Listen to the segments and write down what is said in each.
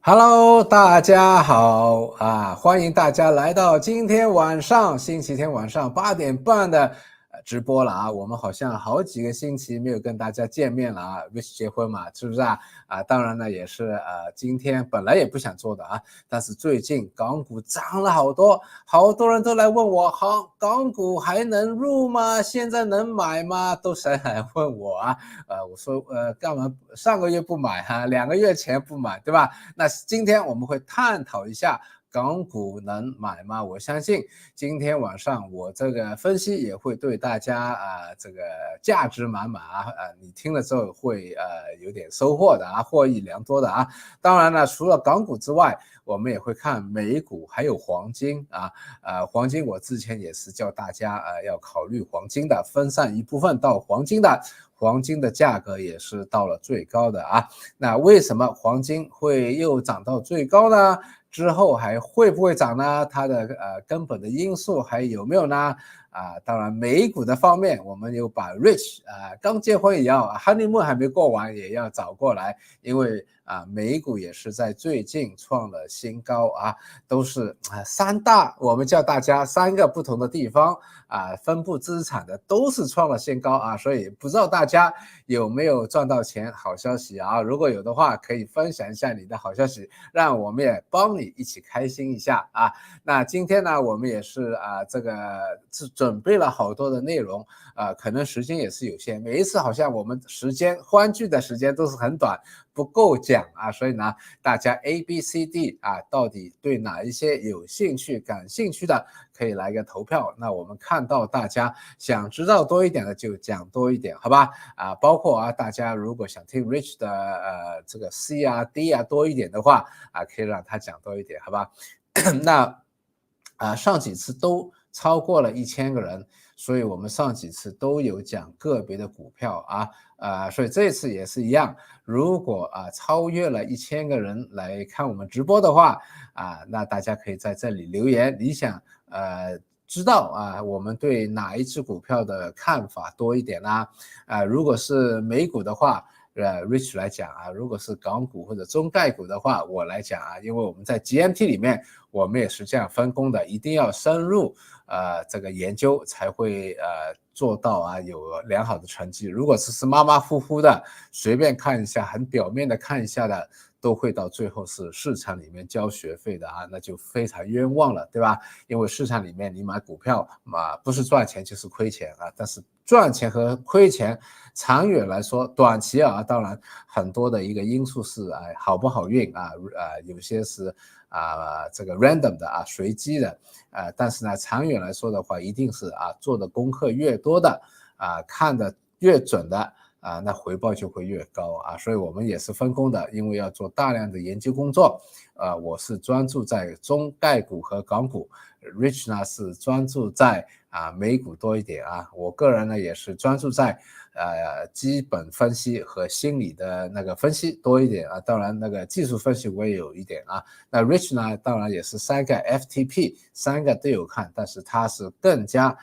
Hello，大家好啊！欢迎大家来到今天晚上星期天晚上8点半的直播了啊！我们好像好几个星期没有跟大家见面了啊 ，Rich 结婚嘛，是不是啊？当然呢，也是今天本来也不想做的啊，但是最近港股涨了好多，好多人都来问我，港股还能入吗？现在能买吗？都是来问我啊，我说干嘛上个月不买哈，2个月前不买，对吧？那今天我们会探讨一下港股能买吗？我相信今天晚上我这个分析也会对大家这个价值满满你听了之后会有点收获的啊，获益良多的啊。当然了，除了港股之外，我们也会看美股还有黄金啊。黄金我之前也是叫大家要考虑黄金的，分散一部分到黄金的。黄金的价格也是到了最高的啊。那为什么黄金会又涨到最高呢？之后还会不会涨呢？它的根本的因素还有没有呢？当然美股的方面，我们又把 Rich 刚结婚也要 honeymoon 还没过完也要找过来，因为美股也是在最近创了新高啊，都是我们叫大家3个不同的地方分布资产的都是创了新高啊，所以不知道大家有没有赚到钱？好消息啊！如果有的话，可以分享一下你的好消息，让我们也帮你一起开心一下啊。那今天呢，我们也是准备了好多的内容可能时间也是有限，每一次好像我们欢聚的时间都是很短，不够讲啊，所以呢，大家 A、B、C、D 到底对哪一些有兴趣、感兴趣的，可以来个投票。那我们看到大家想知道多一点的就讲多一点，好吧？包括大家如果想听 Rich 的这个 C、D 多一点的话可以让他讲多一点，好吧？那上几次都超过了1000个人，所以我们上几次都有讲个别的股票所以这次也是一样。如果超越了1000个人来看我们直播的话那大家可以在这里留言，你想知道我们对哪一只股票的看法多一点呢？如果是美股的话，Rich 来讲如果是港股或者中概股的话，我来讲因为我们在 GMT 里面，我们也是这样分工的，一定要深入这个研究才会做到有良好的成绩。如果只是马马虎虎的，随便看一下，很表面的看一下的，都会到最后是市场里面交学费的那就非常冤枉了，对吧？因为市场里面你买股票不是赚钱就是亏钱但是赚钱和亏钱长远来说，短期当然很多的一个因素是好不好运有些是这个 random 的随机的但是呢，长远来说的话，一定是做的功课越多的看的越准的那回报就会越高所以我们也是分工的，因为要做大量的研究工作我是专注在中概股和港股 ，Rich 呢是专注在美股多一点我个人呢也是专注在基本分析和心理的那个分析多一点当然那个技术分析我也有一点那 Rich 呢当然也是3个 FTP 3个都有看，但是他是更加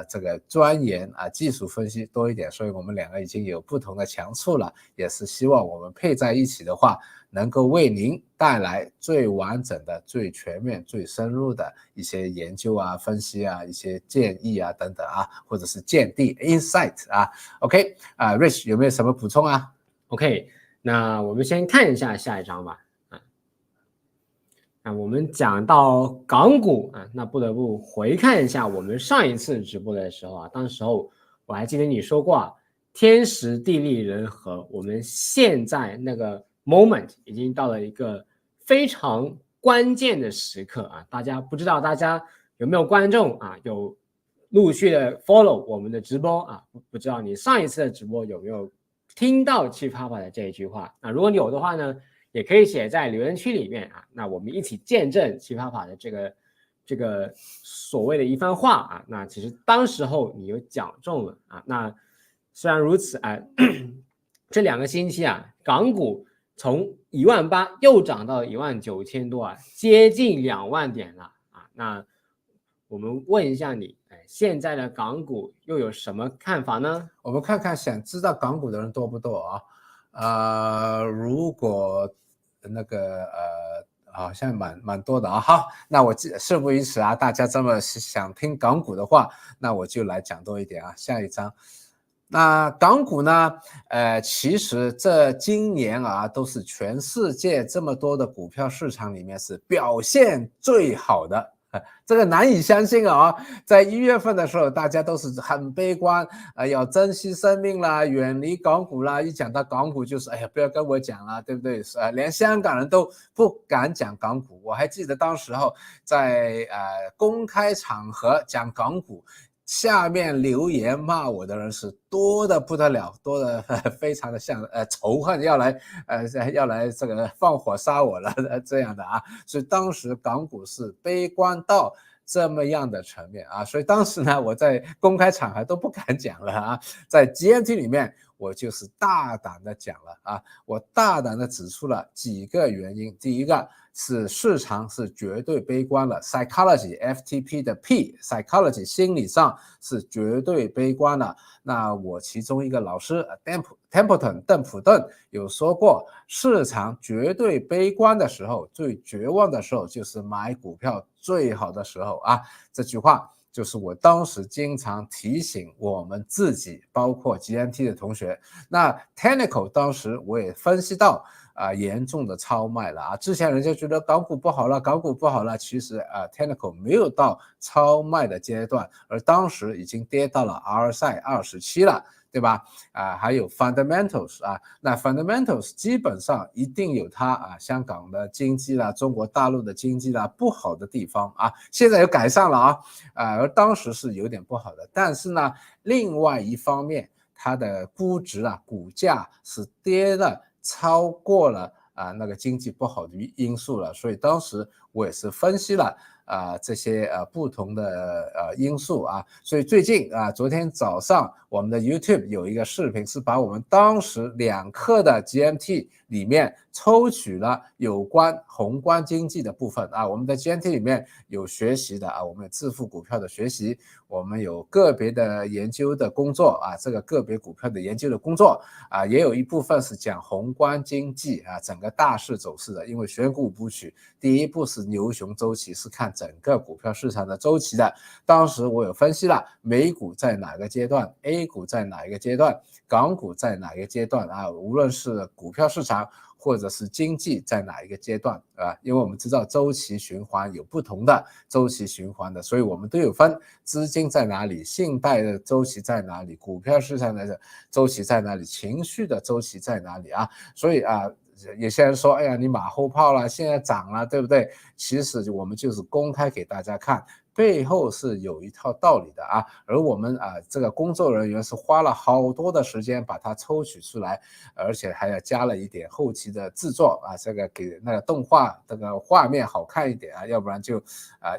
这个钻研技术分析多一点，所以我们2个已经有不同的强处了，也是希望我们配在一起的话，能够为您带来最完整的、最全面、最深入的一些研究分析一些建议等等或者是见地 insight OK Rich 有没有什么补充OK， 那我们先看一下下一章吧。我们讲到港股那不得不回看一下我们上一次直播的时候当时候我还记得你说过天时地利人和，我们现在那个 moment 已经到了一个非常关键的时刻大家不知道大家有没有观众有陆续的 follow 我们的直播不知道你上一次的直播有没有听到气泡泡的这一句话如果有的话呢，也可以写在留言区里面那我们一起见证奇葩法的这个所谓的一番话那其实当时候你有讲中了那虽然如此这2个星期港股从18000又涨到19000多接近2万点了那我们问一下你现在的港股又有什么看法呢？我们看看想知道港股的人多不多如果那个好像蛮多的啊。好，那我事不宜迟啊，大家这么想听港股的话，那我就来讲多一点啊。下一章，那港股呢，其实今年啊，都是全世界这么多的股票市场里面是表现最好的。这个难以相信啊！在1月份的时候，大家都是很悲观，要珍惜生命啦，远离港股啦。一讲到港股，就是哎呀，不要跟我讲了，对不对？连香港人都不敢讲港股。我还记得当时候在公开场合讲港股，下面留言骂我的人是多的不得了，多的非常的像仇恨要来这个放火杀我了这样的啊，所以当时港股是悲观到这么样的层面啊，所以当时呢我在公开场合都不敢讲了啊，在 GMT 里面我就是大胆的讲了啊，我大胆的指出了几个原因，第一个是市场是绝对悲观了 ，psychology FTP 的 P psychology 心理上是绝对悲观了。那我其中一个老师Templeton 邓普顿有说过，市场绝对悲观的时候，最绝望的时候就是买股票最好的时候啊。这句话就是我当时经常提醒我们自己，包括 GMT 的同学。那 Technical 当时我也分析到严重的超卖了啊！之前人家觉得港股不好了，港股不好了，其实Technical 没有到超卖的阶段，而当时已经跌到了 RSI 27了，对吧？还有 Fundamentals 啊，那 Fundamentals 基本上一定有它香港的经济啦，中国大陆的经济啦不好的地方啊，现在有改善了啊，而当时是有点不好的，但是呢，另外一方面，它的估值股价是跌了。超过了那个经济不好的因素了，所以当时我也是分析了这些不同的因素啊，所以最近昨天早上我们的 YouTube 有一个视频是把我们当时2课的 GMT 里面抽取了有关宏观经济的部分啊，我们的 GMT 里面有学习的我们有致富股票的学习，我们有个别的研究的工作这个个别股票的研究的工作也有一部分是讲宏观经济整个大势走势的，因为选股部曲第一步是牛熊周期，是看整个股票市场的周期的。当时我有分析了美股在哪个阶段， A 股在哪一个阶段，港股在哪一个阶段无论是股票市场或者是经济在哪一个阶段因为我们知道周期循环有不同的周期循环的，所以我们都有分资金在哪里，信贷的周期在哪里，股票市场的周期在哪里，情绪的周期在哪里所以有些人说哎呀你马后炮了，现在涨了，对不对？其实我们就是公开给大家看，背后是有一套道理的而我们这个工作人员是花了好多的时间把它抽取出来，而且还要加了一点后期的制作这个给那个动画这个画面好看一点要不然就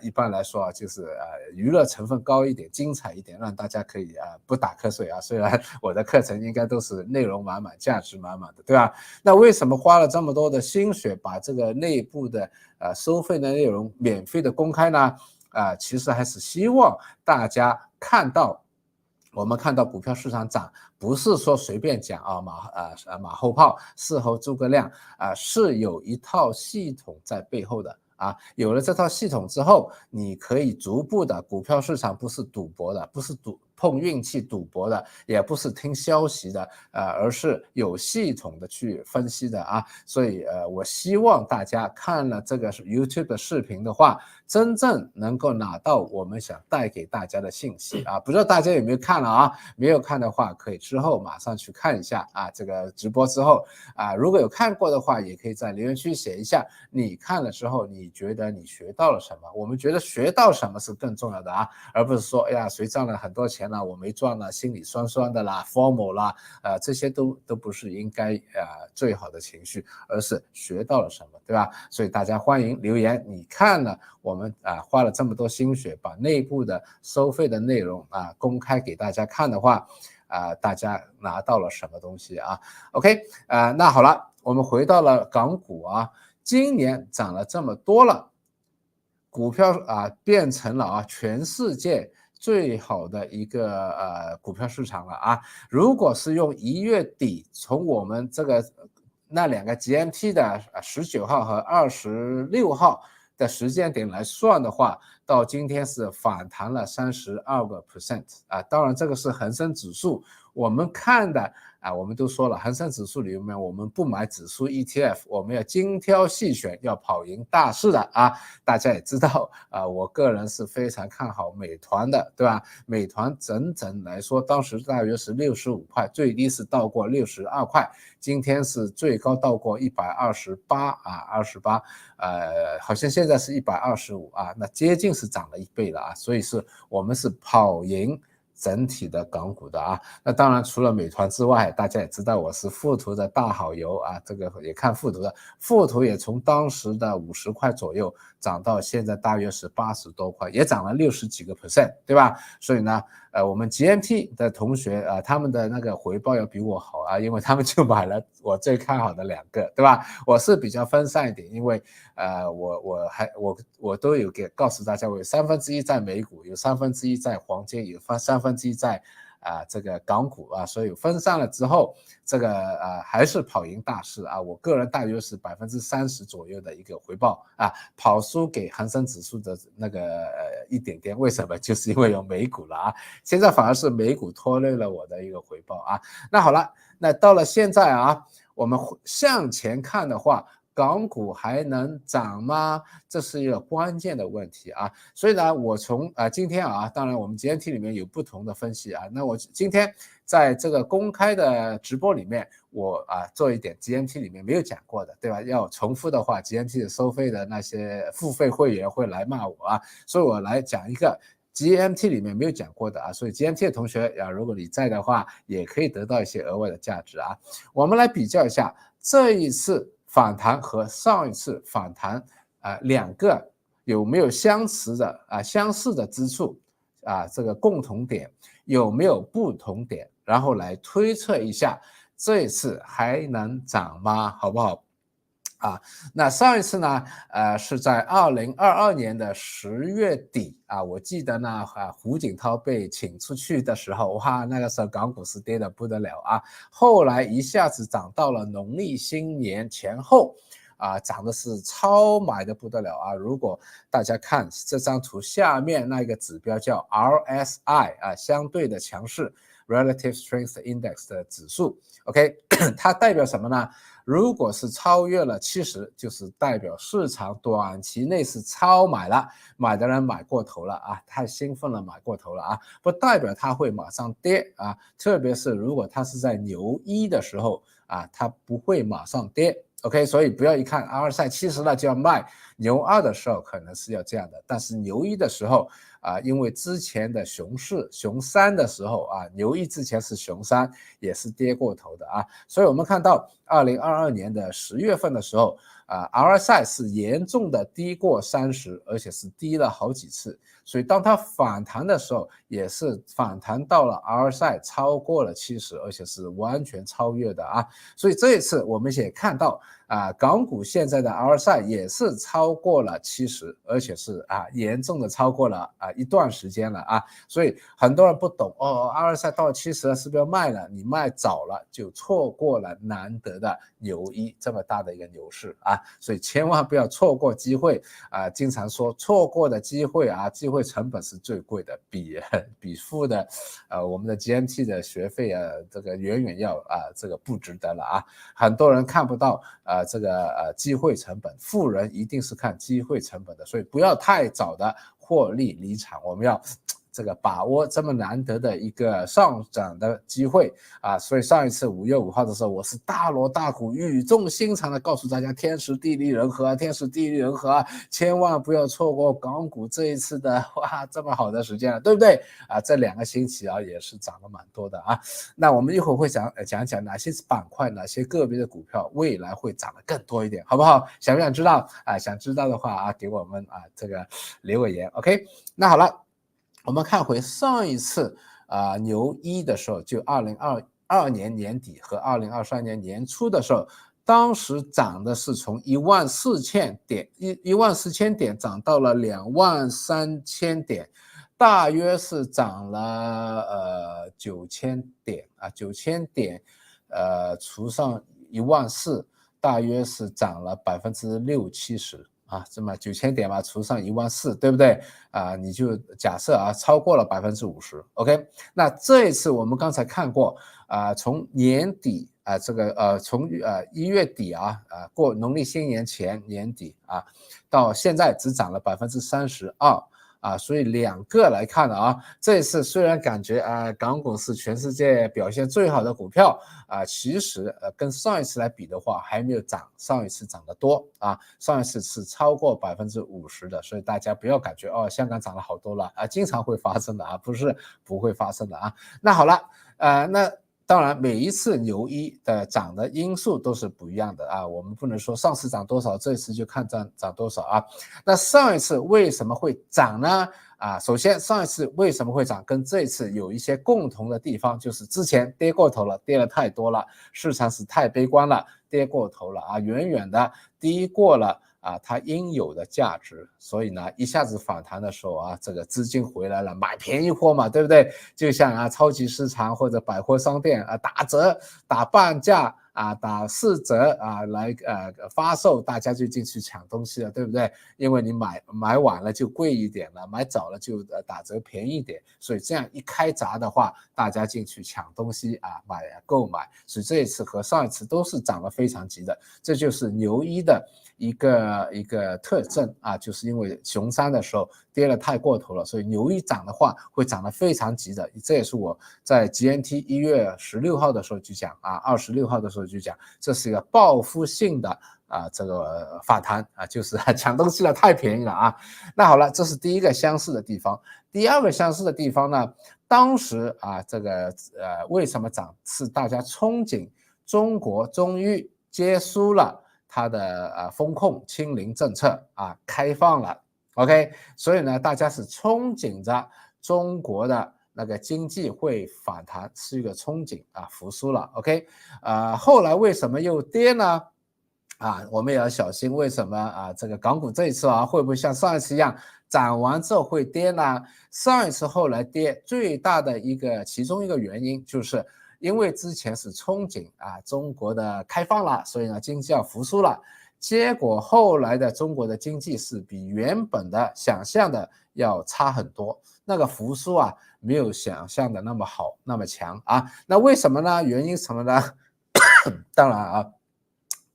一般来说就是娱乐成分高一点，精彩一点，让大家可以不打瞌睡虽然我的课程应该都是内容满满，价值满满的，对吧？那为什么花了这么多的心血把这个内部的收费的内容免费的公开呢？其实还是希望大家我们看到股票市场涨，不是说随便讲马后炮，事后诸葛亮是有一套系统在背后的有了这套系统之后，你可以逐步的，股票市场不是赌博的，不是碰运气赌博的，也不是听消息的而是有系统的去分析的所以我希望大家看了这个 YouTube 的视频的话，真正能够拿到我们想带给大家的信息不知道大家有没有看了没有看的话，可以之后马上去看一下这个直播之后如果有看过的话，也可以在留言区写一下你看了之后你觉得你学到了什么。我们觉得学到什么是更重要的而不是说哎呀谁赚了很多钱了我没赚了，心里酸酸的啦 FOMO 啦这些都不是应该最好的情绪，而是学到了什么，对吧？所以大家欢迎留言，你看了我们花了这么多心血把内部的收费的内容公开给大家看的话大家拿到了什么东西OK 那好了，我们回到了港股今年涨了这么多了，股票变成了全世界最好的一个股票市场了如果是用1月底从我们这个那两个 GMT 的19号和26号的时间点来算的话，到今天是反弹了32%啊。当然，这个是恒生指数，我们看的啊，我们都说了，恒生指数里面我们不买指数 ETF， 我们要精挑细选，要跑赢大势的啊。大家也知道啊，我个人是非常看好美团的，对吧？美团整整来说，当时大约是65块，最低是到过62块，今天是最高到过128啊，28，好像现在是125啊，那接近是涨了1倍了啊，所以是我们是跑赢整体的港股的啊。那当然除了美团之外，大家也知道我是富途的大好友啊，这个也看富途的，富途也从当时的50块左右涨到现在大约是80多块，也涨了60几个%，对吧？所以呢，我们 GMT 的同学啊，他们的那个回报要比我好啊，因为他们就买了我最看好的2个，对吧？我是比较分散一点，因为我都有告诉大家，我有1/3在美股，有1/3在黄金，有1/3在这个港股啊，所以分散了之后，这个还是跑赢大势啊。我个人大约是30%左右的一个回报啊，跑输给恒生指数的那个一点点。为什么？就是因为有美股了啊。现在反而是美股拖累了我的一个回报啊。那好了，那到了现在啊，我们向前看的话，港股还能涨吗？这是一个关键的问题啊。所以呢，我从今天啊，当然我们 GMT 里面有不同的分析啊。那我今天在这个公开的直播里面，我做一点 GMT 里面没有讲过的，对吧？要重复的话 ，GMT 的收费的那些付费会员会来骂我啊，所以我来讲一个 GMT 里面没有讲过的啊。所以 GMT 的同学如果你在的话，也可以得到一些额外的价值啊。我们来比较一下这一次反弹和上一次反弹两个有没有相似的之处这个共同点有没有不同点，然后来推测一下这一次还能涨吗？好不好？那上一次呢，是在2022年的10月底我记得呢，胡锦涛被请出去的时候，哇，那个时候港股是跌得不得了啊，后来一下子涨到了农历新年前后。涨的是超买的不得了啊！如果大家看这张图下面那个指标叫 RSI 相对的强势 Relative Strength Index 的指数 ，OK， 它代表什么呢？如果是超越了70，就是代表市场短期内是超买了，买的人买过头了太兴奋了，买过头了不代表它会马上跌特别是如果它是在牛一的时候它不会马上跌。OK， 所以不要一看RSI 70了就要卖，牛二的时候可能是要这样的，但是牛一的时候因为之前的熊市熊三的时候牛一之前是熊三，也是跌过头的所以我们看到2022年的10月份的时候RSI 是严重的低过30，而且是低了好几次，所以当它反弹的时候，也是反弹到了 RSI 超过了70，而且是完全超越的所以这一次我们也看到港股现在的 RSI 也是超过了70，而且是严重的超过了一段时间了所以很多人不懂RSI 到70了是不是要卖了？你卖早了就错过了难得的牛一这么大的一个牛市所以千万不要错过机会经常说错过的机会机会成本是最贵的，比付的我们的 GMT 的学费这个远远要这个不值得了很多人看不到这个机会成本，富人一定是看机会成本的，所以不要太早的获利离场，我们要这个把握这么难得的一个上涨的机会所以上一次5月5号的时候，我是大锣大鼓语重心长的告诉大家天时地利人和天时地利人和千万不要错过港股这一次的这么好的时间了，对不对这2个星期也是涨了蛮多的那我们一会儿会讲哪些板块哪些个别的股票未来会涨得更多一点，好不好？想不想知道想知道的话给我们这个留个言 OK。 那好了，我们看回上一次牛一的时候，就2022年年底和2023年年初的时候，当时涨的是从14000点涨到了23000点，大约是涨了9000点9000点除上14000大约是涨了60%-70%。这么9000点嘛，除上14000，对不对？你就假设超过了50%。OK， 那这一次我们刚才看过从年底从1月底过农历新年前年底到现在只涨了32%。所以两个来看这次虽然感觉港股是全世界表现最好的股票其实跟上一次来比的话还没有上一次涨得多上一次是超过50%的，所以大家不要感觉香港涨了好多了经常会发生的不是不会发生的那好了那当然每一次牛一的涨的因素都是不一样的我们不能说上次涨多少这次就看涨多少那上一次为什么会涨呢首先上一次为什么会涨跟这一次有一些共同的地方，就是之前跌过头了，跌了太多了，市场是太悲观了，跌过头了远远的低过了它应有的价值，所以呢一下子反弹的时候这个资金回来了，买便宜货嘛，对不对？就像超级市场或者百货商店打折打半价打4折来发售，大家就进去抢东西了，对不对？因为你买晚了就贵一点了，买早了就打折便宜一点，所以这样一开闸的话，大家进去抢东西购买，所以这一次和上一次都是涨得非常急的，这就是牛一的一个特征就是因为熊三的时候跌了太过头了，所以牛一涨的话会涨得非常急的，这也是我在 GNT 1月16号的时候就讲26号的时候就讲，这是一个报复性的这个反弹就是抢东西了，太便宜了那好了，这是第一个相似的地方。第二个相似的地方呢，当时这个为什么涨，是大家憧憬中国终于结束了它的风控清零政策开放了 OK， 所以呢大家是憧憬着中国的那个经济会反弹，是一个憧憬复苏了 OK， 后来为什么又跌呢？我们也要小心，为什么这个港股这一次会不会像上一次一样涨完之后会跌呢？上一次后来跌最大的其中一个原因就是因为之前是憧憬中国的开放了，所以呢经济要复苏了，结果后来的中国的经济是比原本的想象的要差很多，那个复苏没有想象的那么好那么强那为什么呢？原因什么呢？当然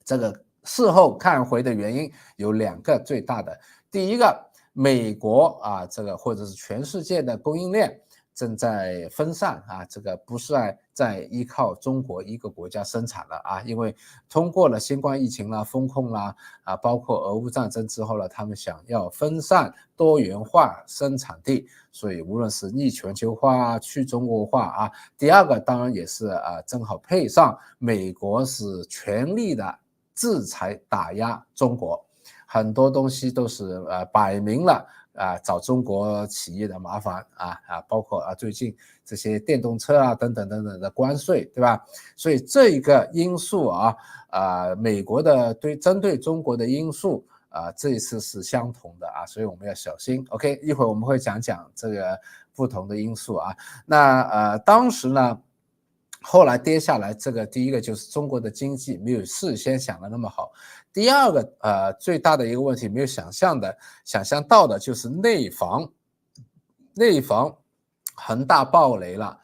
这个事后看回的原因有2个最大的，第一个，美国这个或者是全世界的供应链正在分散这个不是在依靠中国一个国家生产了因为通过了新冠疫情啦、风控啦包括俄乌战争之后了，他们想要分散多元化生产地，所以无论是逆全球化去中国化第二个当然也是正好配上美国是全力的制裁打压中国，很多东西都是摆明了找中国企业的麻烦包括最近这些电动车等等等等的关税，对吧？所以这一个因素美国的针对中国的因素这一次是相同的所以我们要小心 OK， 一会儿我们会讲这个不同的因素那当时呢后来跌下来，这个第一个就是中国的经济没有事先想的那么好，第二个最大的一个问题没有想象到的就是内房恒大爆雷了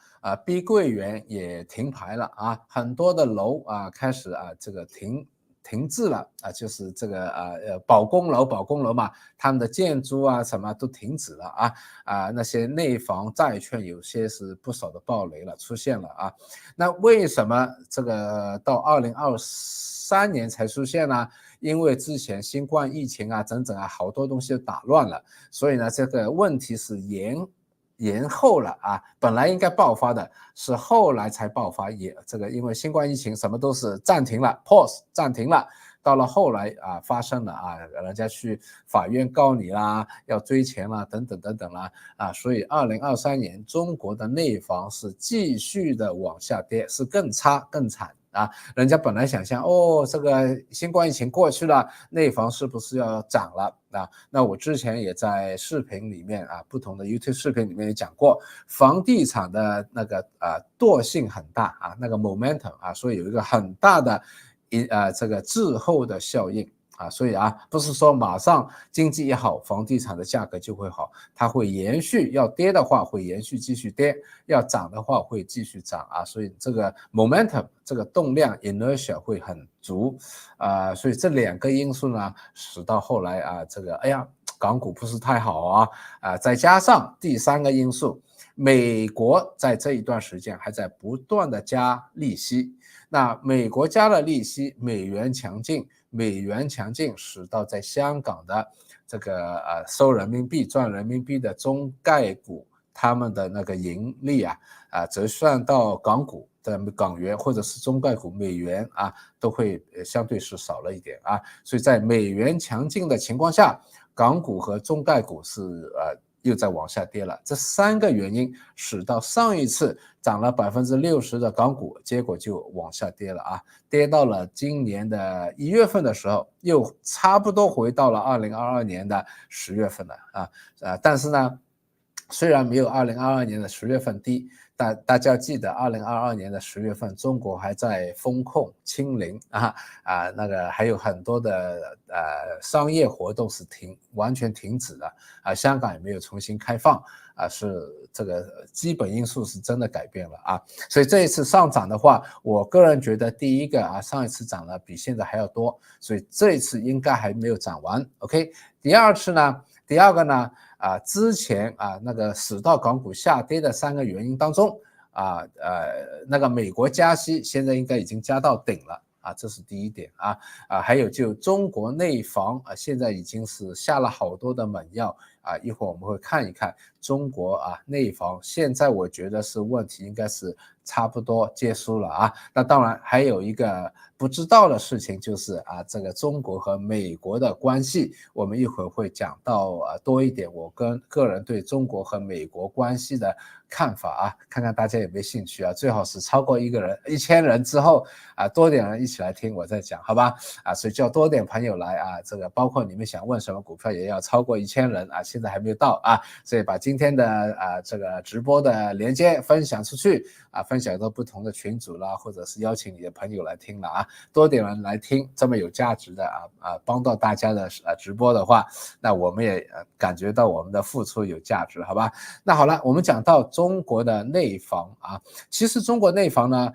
碧桂园也停牌了很多的楼开始这个停滞了就是这个保供楼嘛，他们的建筑什么都停止了那些内房债券有些是不少的爆雷了出现了那为什么这个到2023年才出现呢？因为之前新冠疫情整整好多东西都打乱了，所以呢这个问题是延后了本来应该爆发的是后来才爆发，这个因为新冠疫情什么都是暂停了 pause 暂停了，到了后来发生了人家去法院告你啦，要追钱啦等等等等啦所以2023年中国的内房是继续的往下跌，是更差更惨人家本来想象这个新冠疫情过去了，内房是不是要涨了那我之前也在视频里面不同的 YouTube 视频里面也讲过，房地产的那个惰性很大那个 momentum所以有一个很大的这个滞后的效应。所以不是说马上经济一好，房地产的价格就会好，它会延续，要跌的话会延续继续跌，要涨的话会继续涨所以这个 momentum 这个动量 inertia 会很足所以这2个因素呢，使到后来这个港股不是太好再加上第3个因素，美国在这一段时间还在不断的加利息，那美国加了利息，美元强劲使到在香港的这个收人民币赚人民币的中概股，他们的那个盈利折算到港股的港元或者是中概股美元都会相对是少了一点所以在美元强劲的情况下，港股和中概股是又在往下跌了。这3个原因使到上一次涨了60%的港股，结果就往下跌了跌到了今年的1月份的时候，又差不多回到了2022年的10月份了但是呢，虽然没有2022年的10月份低，但大家记得2022年的10月份，中国还在封控清零那个还有很多的商业活动是完全停止的香港也没有重新开放是这个基本因素是真的改变了所以这一次上涨的话，我个人觉得第一个上一次涨了比现在还要多，所以这一次应该还没有涨完 OK。 第二个呢之前那个使到港股下跌的3个原因当中那个美国加息现在应该已经加到顶了这是第一点还有就中国内房现在已经是下了好多的猛药一会儿我们会看一看中国内房，现在我觉得是问题应该是差不多结束了那当然还有一个不知道的事情就是这个中国和美国的关系，我们一会儿会讲到多一点我个人对中国和美国关系的看法看看大家有没有兴趣最好是超过1000人之后多点人一起来听我再讲好吧所以叫多点朋友来这个包括你们想问什么股票也要超过1000人现在还没有到所以把今天的这个直播的连接分享出去分享到不同的群组啦，或者是邀请你的朋友来听了多点人来听这么有价值的帮到大家的直播的话，那我们也感觉到我们的付出有价值好吧。那好了，我们讲到中国的内房其实中国内房呢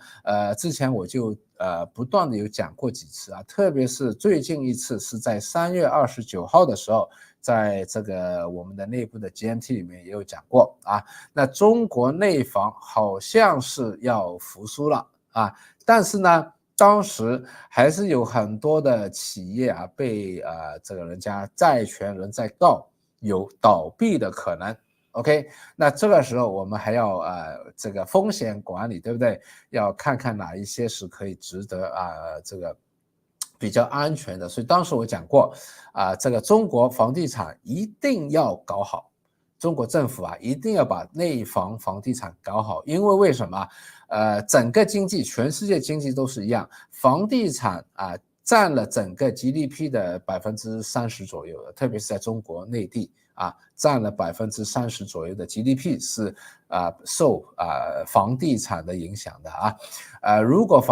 之前我就不断的有讲过几次特别是最近一次是在3月29号的时候，在这个我们的内部的 GMT 里面也有讲过那中国内房好像是要复苏了但是呢当时还是有很多的企业被这个人家债权人在告有倒闭的可能OK， 那这个时候我们还要这个风险管理，对不对？要看看哪一些是可以值得这个比较安全的。所以当时我讲过这个中国房地产一定要搞好，中国政府一定要把内房房地产搞好，因为为什么？整个经济，全世界经济都是一样，房地产占了整个 GDP 的30%左右的，特别是在中国内地占了30%左右的 GDP 是受房地产的影响的如果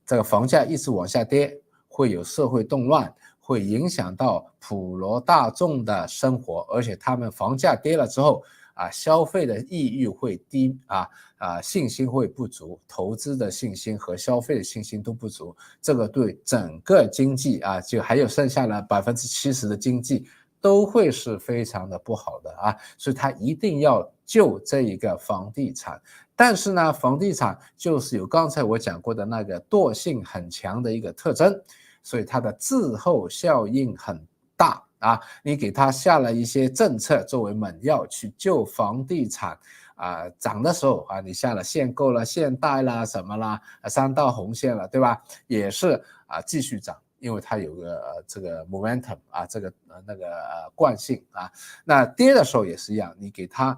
这个房价一直往下跌，会有社会动乱，会影响到普罗大众的生活，而且他们房价跌了之后消费的意欲会低信心会不足，投资的信心和消费的信心都不足，这个对整个经济就还有剩下的70%的经济都会是非常的不好的所以他一定要救这一个房地产。但是呢，房地产就是有刚才我讲过的那个惰性很强的一个特征，所以它的滞后效应很大你给他下了一些政策作为猛药去救房地产涨的时候你下了限购了、限贷啦、什么啦，3道红线了，对吧？也是继续涨，因为它有个这个 momentum这个那个惯性那跌的时候也是一样，你给它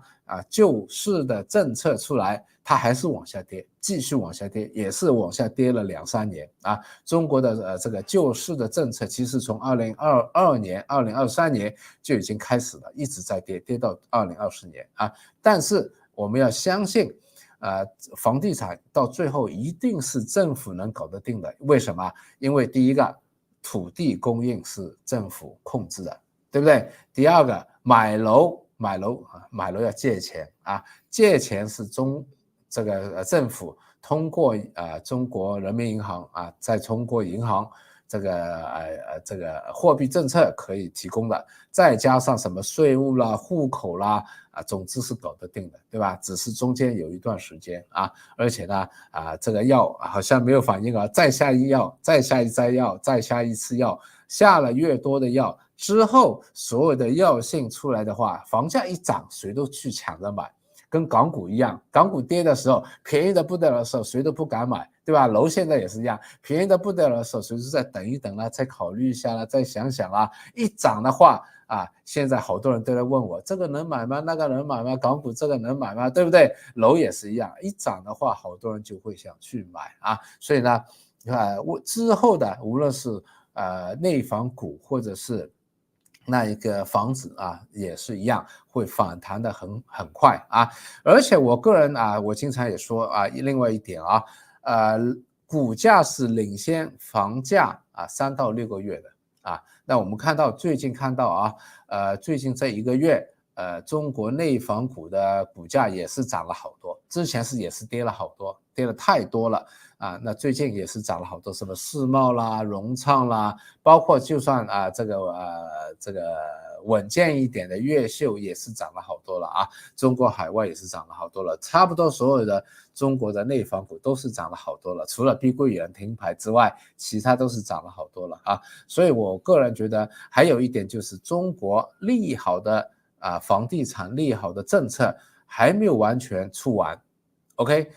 救市的政策出来，它还是往下跌，继续往下跌，也是往下跌了2-3年中国的这个救市的政策其实从2022年、2023年就已经开始了，一直在跌到2024年但是我们要相信房地产到最后一定是政府能搞得定的。为什么？因为第一个，土地供应是政府控制的，对不对？第二个，买楼要借钱啊，借钱是政府通过中国人民银行啊，再通过银行这个货币政策可以提供的，再加上什么税务啦、户口啦总之是搞得定的，对吧？只是中间有一段时间啊，而且呢这个药好像没有反应啊，再下一药，再下一摘药，再下一次药，下了越多的药之后，所有的药性出来的话，房价一涨，谁都去抢着买。跟港股一样，港股跌的时候，便宜的不得了的时候，谁都不敢买，对吧？楼现在也是一样，便宜的不得了的时候，谁是再等一等啦，再考虑一下啦，再想想啦。一涨的话现在好多人都在问我，这个能买吗？那个能买吗？港股这个能买吗？对不对？楼也是一样，一涨的话，好多人就会想去买所以呢，之后的无论是内房股或者是那一个房子也是一样会反弹的很快而且我个人我经常也说另外一点股价是领先房价3到6个月的那我们最近看到最近这1个月中国内房股的股价也是涨了好多，之前也是跌了好多，跌了太多了那最近也是涨了好多，什么世茂啦、融创啦，包括就算这个稳健一点的越秀也是涨了好多了中国海外也是涨了好多了，差不多所有的中国的内房股都是涨了好多了，除了碧桂园停牌之外，其他都是涨了好多了所以我个人觉得还有一点就是中国利好的房地产利好的政策还没有完全出完 ，OK，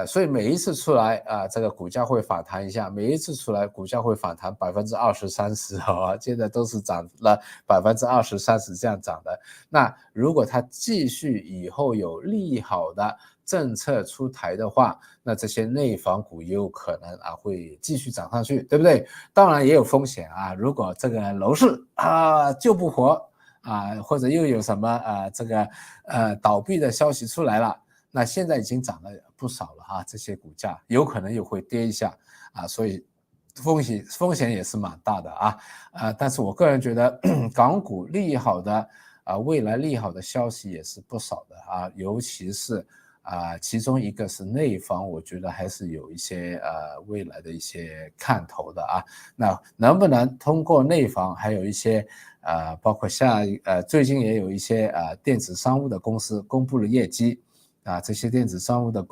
所以每一次出来这个股价会反弹一下，每一次出来股价会反弹20%-30%现在都是涨了20%-30%这样涨的。那如果它继续以后有利好的政策出台的话，那这些内房股也有可能会继续涨上去，对不对？当然也有风险如果这个楼市救不活或者又有什么这个倒闭的消息出来了，那现在已经涨了不少了这些股价有可能又会跌一下所以风险也是蛮大的但是我个人觉得港股利好的未来利好的消息也是不少的尤其是其中一个是内房，我觉得还是有一些未来的一些看头的那能不能通过内房，还有一些包括最近也有一些电子商务的公司公布了业绩这些电子商务的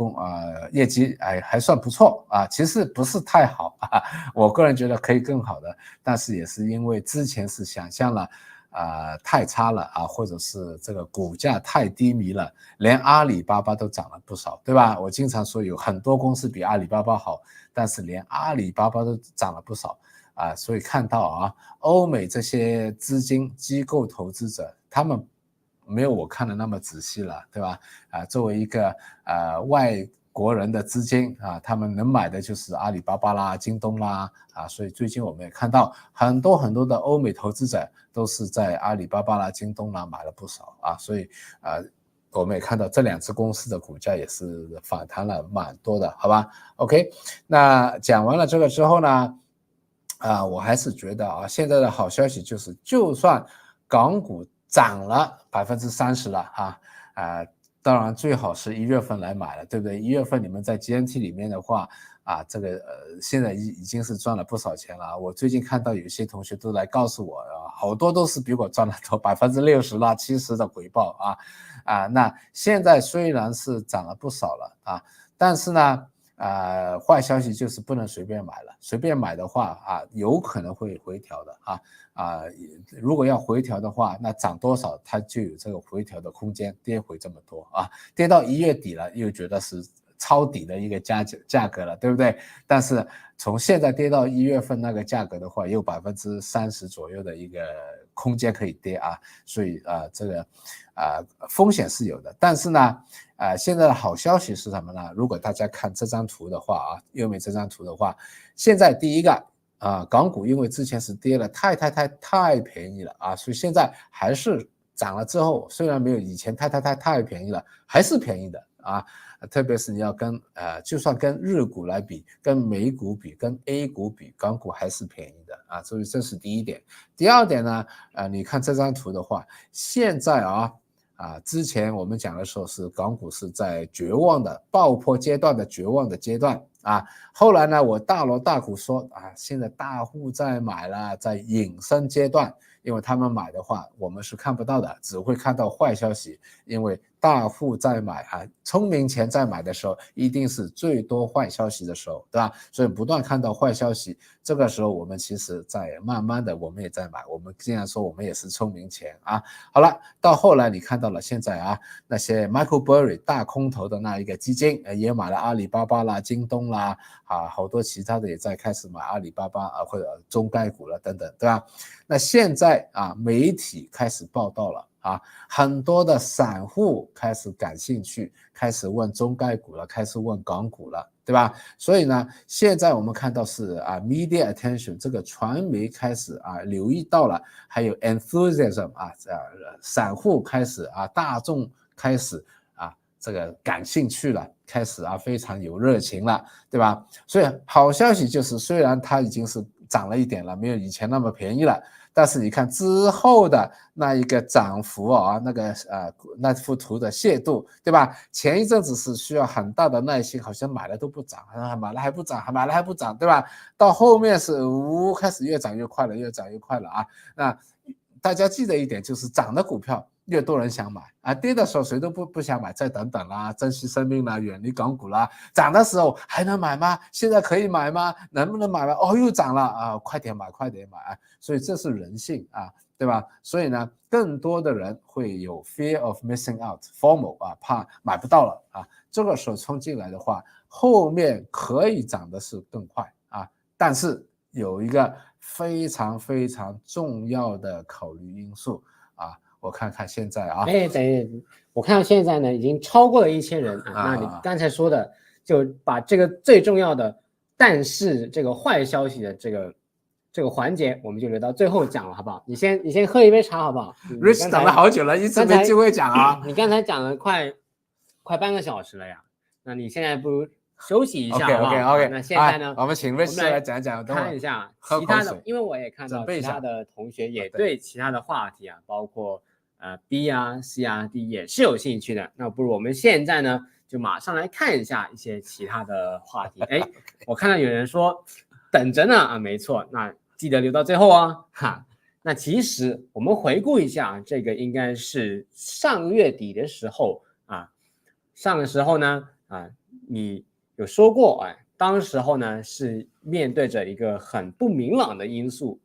业绩还算不错其实不是太好我个人觉得可以更好的，但是也是因为之前是想象了太差了或者是这个股价太低迷了，连阿里巴巴都涨了不少，对吧？我经常说有很多公司比阿里巴巴好，但是连阿里巴巴都涨了不少所以看到欧美这些资金机构投资者，他们没有我看的那么仔细了，对吧？作为一个外国人的资金他们能买的就是阿里巴巴啦、京东啦所以最近我们也看到很多的欧美投资者都是在阿里巴巴啦、京东啦买了不少所以我们也看到这2只公司的股价也是反弹了蛮多的，好吧 ？OK， 那讲完了这个之后呢，我还是觉得现在的好消息就是，就算港股涨了30%了当然最好是1月份来买了，对不对？1月份你们在 GMT 里面的话这个现在已经是赚了不少钱了。我最近看到有些同学都来告诉我好多都是比我赚了多60%啦、70%的回报那现在虽然是涨了不少了但是呢坏消息就是不能随便买了，随便买的话有可能会回调的如果要回调的话，那涨多少它就有这个回调的空间，跌回这么多跌到1月底了，又觉得是抄底的一个价格了，对不对？但是从现在跌到1月份那个价格的话，也有30%左右的一个空间可以跌所以这个风险是有的。但是呢现在的好消息是什么呢？如果大家看这张图的话右面这张图的话，现在第一个港股因为之前是跌了太便宜了所以现在还是涨了之后，虽然没有以前太便宜了，还是便宜的啊，特别是你要跟就算跟日股来比，跟美股比，跟 A 股比，港股还是便宜的啊，所以这是第一点。第二点呢，你看这张图的话，现在之前我们讲的时候是港股是在绝望的爆破阶段的绝望的阶段啊，后来呢，我大锣大鼓说现在大户在买了，在隐身阶段。因为他们买的话，我们是看不到的，只会看到坏消息。因为大户在买聪明钱在买的时候，一定是最多坏消息的时候，对吧？所以不断看到坏消息，这个时候我们其实在慢慢的，我们也在买。我们既然说我们也是聪明钱啊，好了，到后来你看到了现在那些 Michael Burry 大空头的那一个基金也买了阿里巴巴啦、京东啦好多其他的也在开始买阿里巴巴或者中概股了等等，对吧？那现在媒体开始报道了很多的散户开始感兴趣，开始问中概股了，开始问港股了，对吧？所以呢，现在我们看到是media attention 这个传媒开始留意到了，还有 enthusiasm 散户开始大众开始这个感兴趣了，开始非常有热情了，对吧？所以好消息就是虽然它已经是涨了一点了，没有以前那么便宜了，但是你看之后的那一个涨幅那幅图的泄度，对吧？前一阵子是需要很大的耐心，好像买了都不涨，买了还不涨，买了还不涨，对吧？到后面是开始越涨越快了，越涨越快了那大家记得一点，就是涨的股票越多人想买跌的时候谁都不想买，再等等啦，珍惜生命啦，远离港股啦。涨的时候还能买吗？现在可以买吗？能不能买吗？又涨了快点买，快点买所以这是人性对吧？所以呢，更多的人会有 fear of missing out FOMO 怕买不到了这个时候冲进来的话，后面可以涨的是更快但是有一个非常非常重要的考虑因素我看看现在等，我看到现在呢已经超过了1000人那你刚才说的就把这个最重要的，但是这个坏消息的这个环节我们就留到最后讲了，好不好？你先喝一杯茶好不好？Rich 等了好久了，一直没机会讲你刚才讲了快半个小时了呀，那你现在不如休息一下 OK 那现在呢我们请 Rich 来讲讲，看一下其他的，因为我也看到其他的同学也对其他的话题包括B C D 也是有兴趣的，那不如我们现在呢就马上来看一下一些其他的话题我看到有人说等着呢没错，那记得留到最后那其实我们回顾一下这个应该是上个月底的时候上个时候呢你有说过当时候呢是面对着一个很不明朗的因素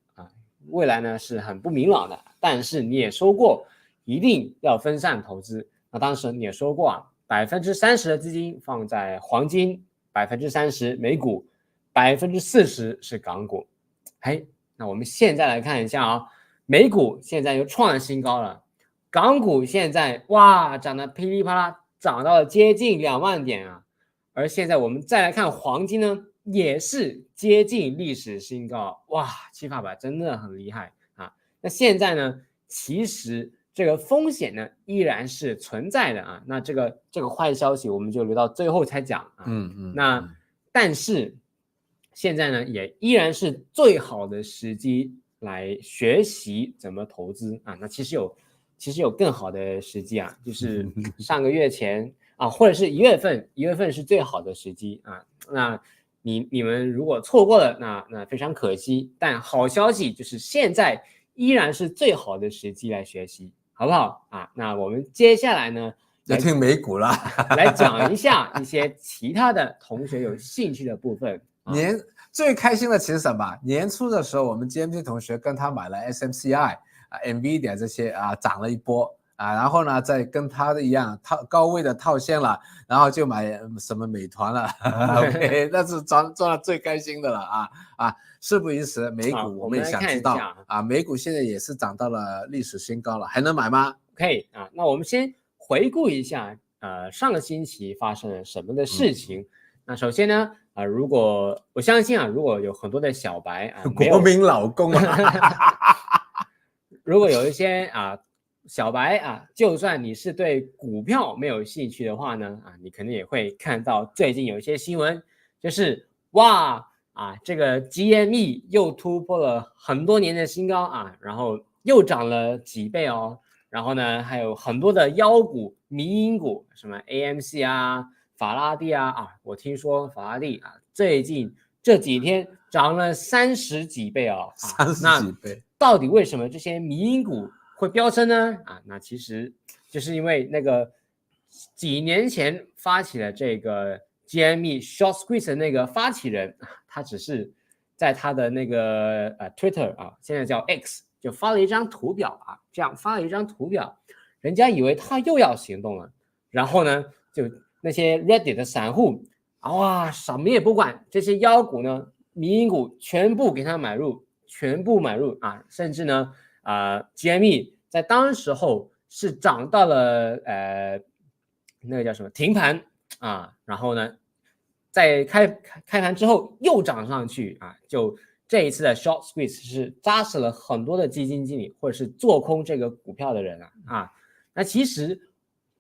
未来呢是很不明朗的，但是你也说过一定要分散投资，那当时你也说过30%的资金放在黄金，30%美股，40%是港股那我们现在来看一下美股现在又创了新高了，港股现在涨得噼里啪啦，涨到了接近2万点而现在我们再来看黄金呢，也是接近历史新高七发百真的很厉害那现在呢其实这个风险呢依然是存在的那这个坏消息我们就留到最后才讲那但是现在呢也依然是最好的时机来学习怎么投资那其实有更好的时机就是上个月前或者是1月份是最好的时机那你们如果错过了那非常可惜，但好消息就是现在依然是最好的时机来学习，好不好那我们接下来呢就听美股了来讲一下一些其他的同学有兴趣的部分最开心的其实什么？年初的时候我们 GMT 同学跟他买了 SMCI NVIDIA 这些涨了一波然后呢再跟他的一样高位的套现了，然后就买什么美团了okay, 那是赚了最开心的了事不宜迟，美股我们也想知道美股现在也是涨到了历史新高了，还能买吗？可以那我们先回顾一下上个星期发生了什么的事情那首先呢如果我相信如果有很多的小白国民老公如果有一些小白啊，就算你是对股票没有兴趣的话呢，你可能也会看到最近有一些新闻，就是哇这个 GME 又突破了很多年的新高然后又涨了几倍哦。然后呢，还有很多的妖股、迷因股，什么 AMC 法拉第我听说法拉第最近这几天涨了30几倍哦，30几倍。到底为什么这些迷因股会飙升呢？那其实就是因为那个几年前发起了这个 GME Short Squeeze 的那个发起人，他只是在他的那个Twitter 现在叫 X。就发了一张图表这样发了一张图表，人家以为他又要行动了，然后呢，就那些 Reddit 的散户什么也不管，这些妖股呢、迷因股全部给他买入，全部买入甚至呢GME 在当时候是涨到了那个叫什么停盘然后呢，在开盘之后又涨上去就。这一次的 short squeeze 是扎实了很多的基金经理或者是做空这个股票的人那其实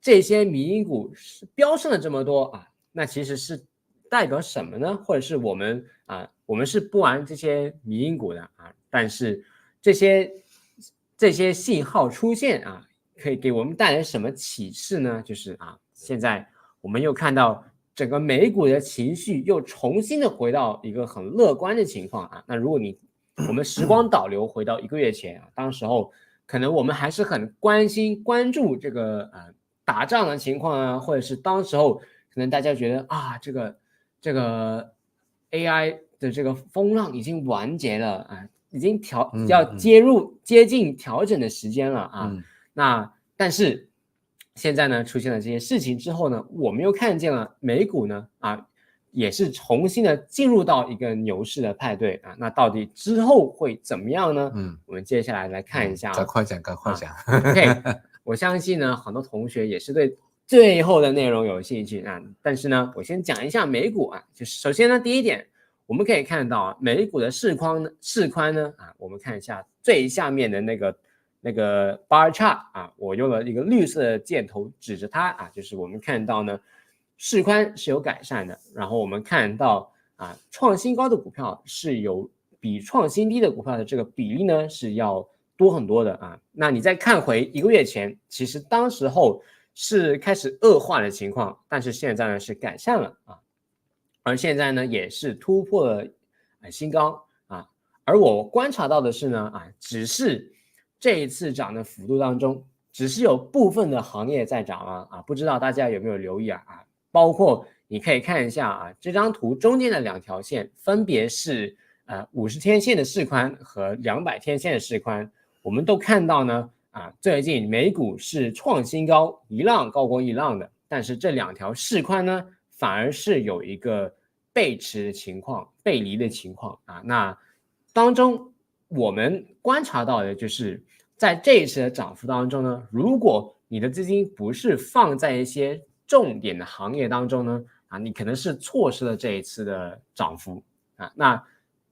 这些迷因股是飙升了这么多那其实是代表什么呢？或者是我们是不玩这些迷因股的但是这些信号出现可以给我们带来什么启示呢？就是现在我们又看到。整个美股的情绪又重新的回到一个很乐观的情况那如果我们时光倒流回到1个月前当时候可能我们还是很关注这个打仗的情况或者是当时候可能大家觉得这个 AI 的这个风浪已经完结了已经要接近调整的时间了那但是。现在呢，出现了这些事情之后呢，我们又看见了美股呢也是重新的进入到一个牛市的派对那到底之后会怎么样呢？我们接下来来看一下赶快讲OK， 我相信呢，很多同学也是对最后的内容有兴趣但是呢，我先讲一下美股就是首先呢，第一点，我们可以看到美股的市宽呢我们看一下最下面的那个 bar chart 我用了一个绿色的箭头指着它就是我们看到呢，市宽是有改善的，然后我们看到创新高的股票是有比创新低的股票的这个比例呢是要多很多的那你再看回1个月前，其实当时候是开始恶化的情况，但是现在呢是改善了而现在呢也是突破了新高而我观察到的是呢只是这一次涨的幅度当中，只是有部分的行业在涨不知道大家有没有留意包括你可以看一下这张图中间的2条线分别是50天线的市宽和200天线的市宽，我们都看到呢最近美股是创新高，一浪高过一浪的，但是这2条市宽呢反而是有一个背驰的情况、背离的情况那当中我们观察到的就是在这一次的涨幅当中呢，如果你的资金不是放在一些重点的行业当中呢你可能是错失了这一次的涨幅那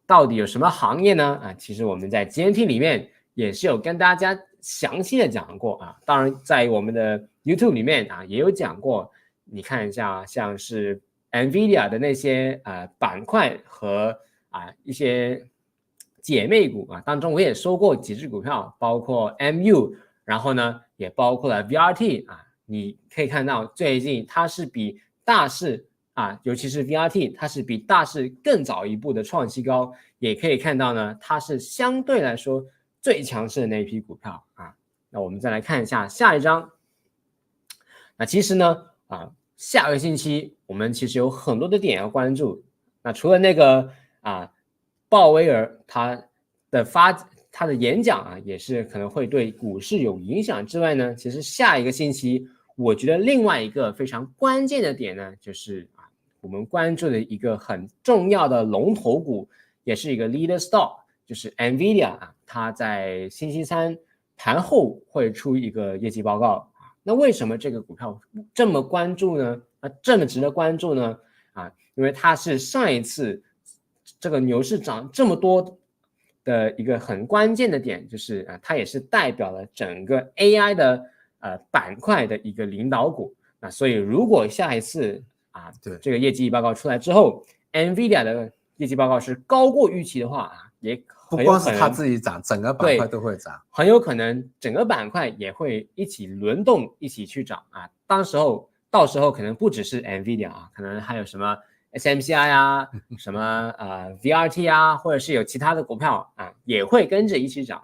到底有什么行业呢其实我们在 GMT 里面也是有跟大家详细的讲过当然在我们的 YouTube 里面也有讲过，你看一下像是 NVIDIA 的那些板块和一些姐妹股当中我也说过几只股票，包括 MU， 然后呢也包括了 VRT你可以看到最近它是比大市尤其是 VRT 它是比大市更早一步的创新高，也可以看到呢它是相对来说最强势的那一批股票那我们再来看一下下一张。那其实呢下个星期我们其实有很多的点要关注，那除了那个鲍威尔他的演讲也是可能会对股市有影响之外呢，其实下一个星期我觉得另外一个非常关键的点呢，就是我们关注的一个很重要的龙头股，也是一个 leader stock， 就是 NVIDIA 它在星期三盘后会出一个业绩报告那为什么这个股票这么关注呢？这么值得关注呢？因为它是上一次这个牛市涨这么多的一个很关键的点，就是它也是代表了整个 AI 的板块的一个领导股。那所以如果下一次这个业绩报告出来之后 ，NVIDIA 的业绩报告是高过预期的话也不光是它自己涨，整个板块都会涨，很有可能整个板块也会一起轮动，一起去涨到时候可能不只是 NVIDIA 可能还有什么 SMCI 什么VRT或者是有其他的股票也会跟着一起涨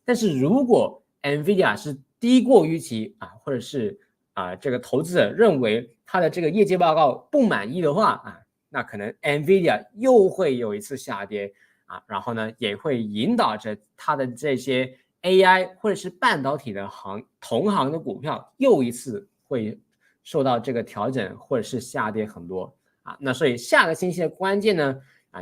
但是如果 NVIDIA 是低过预期或者是这个投资者认为它的这个业绩报告不满意的话那可能 NVIDIA 又会有一次下跌然后呢也会引导着它的这些 AI 或者是半导体的同行的股票又一次会受到这个调整或者是下跌很多那所以下个星期的关键呢